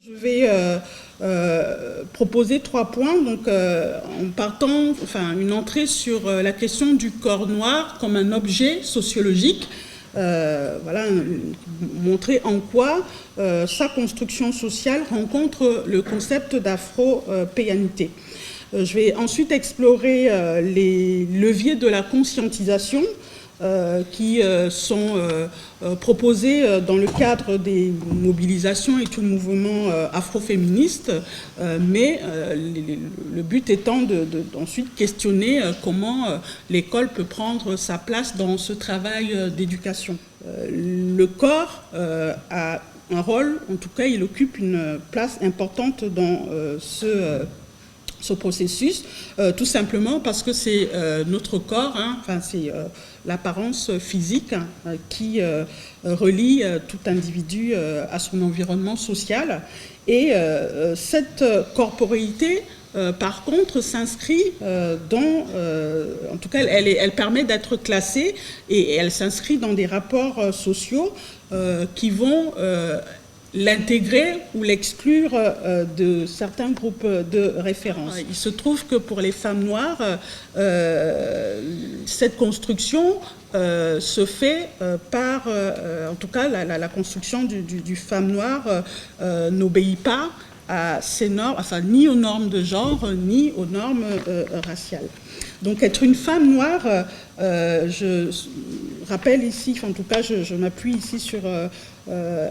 Je vais proposer 3 points, donc en partant, une entrée sur la question du corps noir comme un objet sociologique. Montrer en quoi sa construction sociale rencontre le concept d'afro-péanité. Je vais ensuite explorer les leviers de la conscientisation qui sont proposés dans le cadre des mobilisations et tout le mouvement afroféministe, mais le but étant d'ensuite questionner comment l'école peut prendre sa place dans ce travail d'éducation. Le corps a un rôle, en tout cas il occupe une place importante dans ce processus, tout simplement parce que c'est notre corps, c'est l'apparence physique qui relie tout individu à son environnement social. Et cette corporéité, par contre, s'inscrit dans, en tout cas, elle permet d'être classée et elle s'inscrit dans des rapports sociaux qui vont l'intégrer ou l'exclure de certains groupes de référence. Il se trouve que pour les femmes noires, cette construction se fait par, en tout cas, la construction du femme noire n'obéit pas à ces normes, ni aux normes de genre, ni aux normes raciales. Donc être une femme noire, je rappelle ici, en tout cas je m'appuie ici sur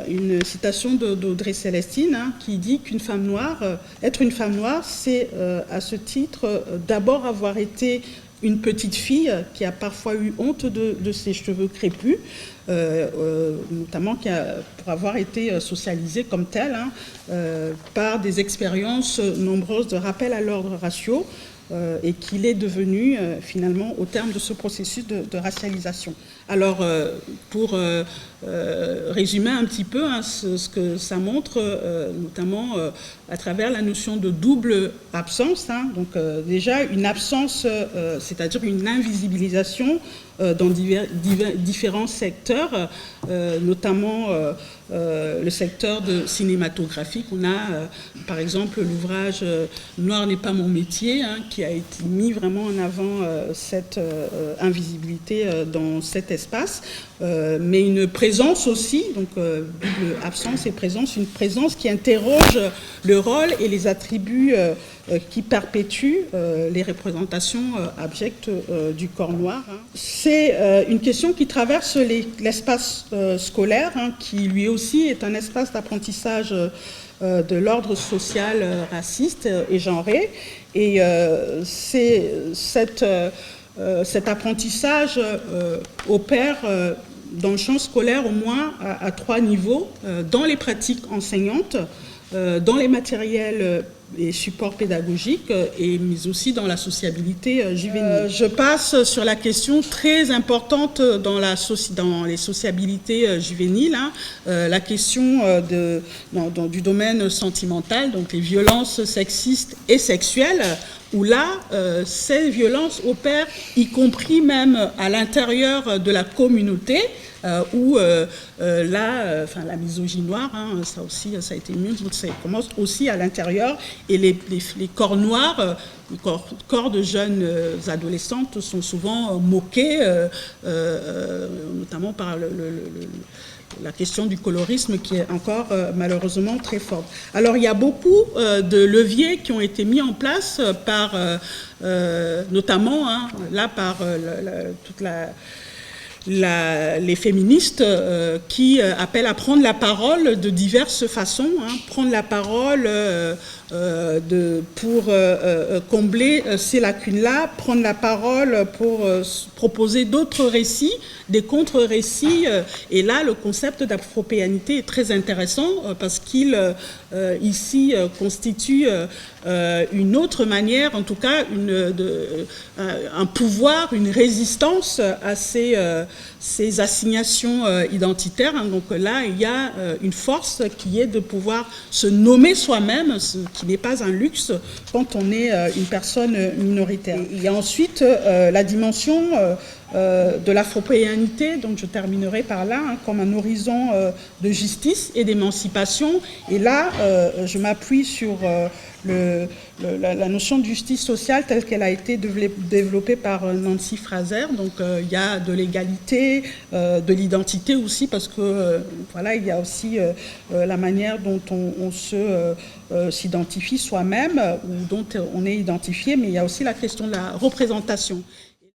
une citation d'Audrey Célestine qui dit qu'une femme noire, être une femme noire, c'est à ce titre d'abord avoir été une petite fille qui a parfois eu honte de ses cheveux crépus, notamment pour avoir été socialisée comme telle par des expériences nombreuses de rappel à l'ordre raciaux, et qu'il est devenu finalement au terme de ce processus de racialisation. Alors, pour résumer un petit peu ce que ça montre, notamment à travers la notion de double absence, donc déjà une absence, c'est-à-dire une invisibilisation dans différents secteurs, notamment le secteur cinématographique. On a par exemple l'ouvrage « Noir n'est pas mon métier » qui a été mis vraiment en avant cette invisibilité dans cet espace, mais une présence aussi, donc double absence et présence, une présence qui interroge le rôle et les attributs qui perpétuent les représentations abjectes du corps noir. C'est une question qui traverse l'espace scolaire, qui lui aussi est un espace d'apprentissage de l'ordre social raciste et genré. Et c'est cet apprentissage opère dans le champ scolaire au moins à 3 niveaux, dans les pratiques enseignantes, dans les matériels et supports pédagogiques, mais aussi dans la sociabilité juvénile. Je passe sur la question très importante dans les sociabilités juvéniles, la question du domaine sentimental, donc les violences sexistes et sexuelles, où là, ces violences opèrent, y compris même à l'intérieur de la communauté, où la misogynie noire, ça aussi, ça a été mieux, ça commence aussi à l'intérieur, et les corps noirs, les corps de jeunes adolescentes sont souvent moqués, notamment par la question du colorisme qui est encore malheureusement très forte. Alors il y a beaucoup de leviers qui ont été mis en place par, notamment par toute les féministes qui appellent à prendre la parole de diverses façons, prendre la parole pour combler ces lacunes-là, prendre la parole pour proposer d'autres récits, des contre-récits, et là le concept d'afropéanité est très intéressant parce qu'il ici constitue une autre manière, en tout cas un pouvoir, une résistance à ces assignations identitaires. Donc là, il y a une force qui est de pouvoir se nommer soi-même, ce qui n'est pas un luxe quand on est une personne minoritaire. Il y a ensuite la dimension de l'afropéanité, donc je terminerai par là, hein, comme un horizon de justice et d'émancipation. Et là, je m'appuie sur la notion de justice sociale telle qu'elle a été développée par Nancy Fraser. Donc il y a de l'égalité, de l'identité aussi, parce que voilà, il y a aussi la manière dont on s'identifie soi-même, ou dont on est identifié, mais il y a aussi la question de la représentation.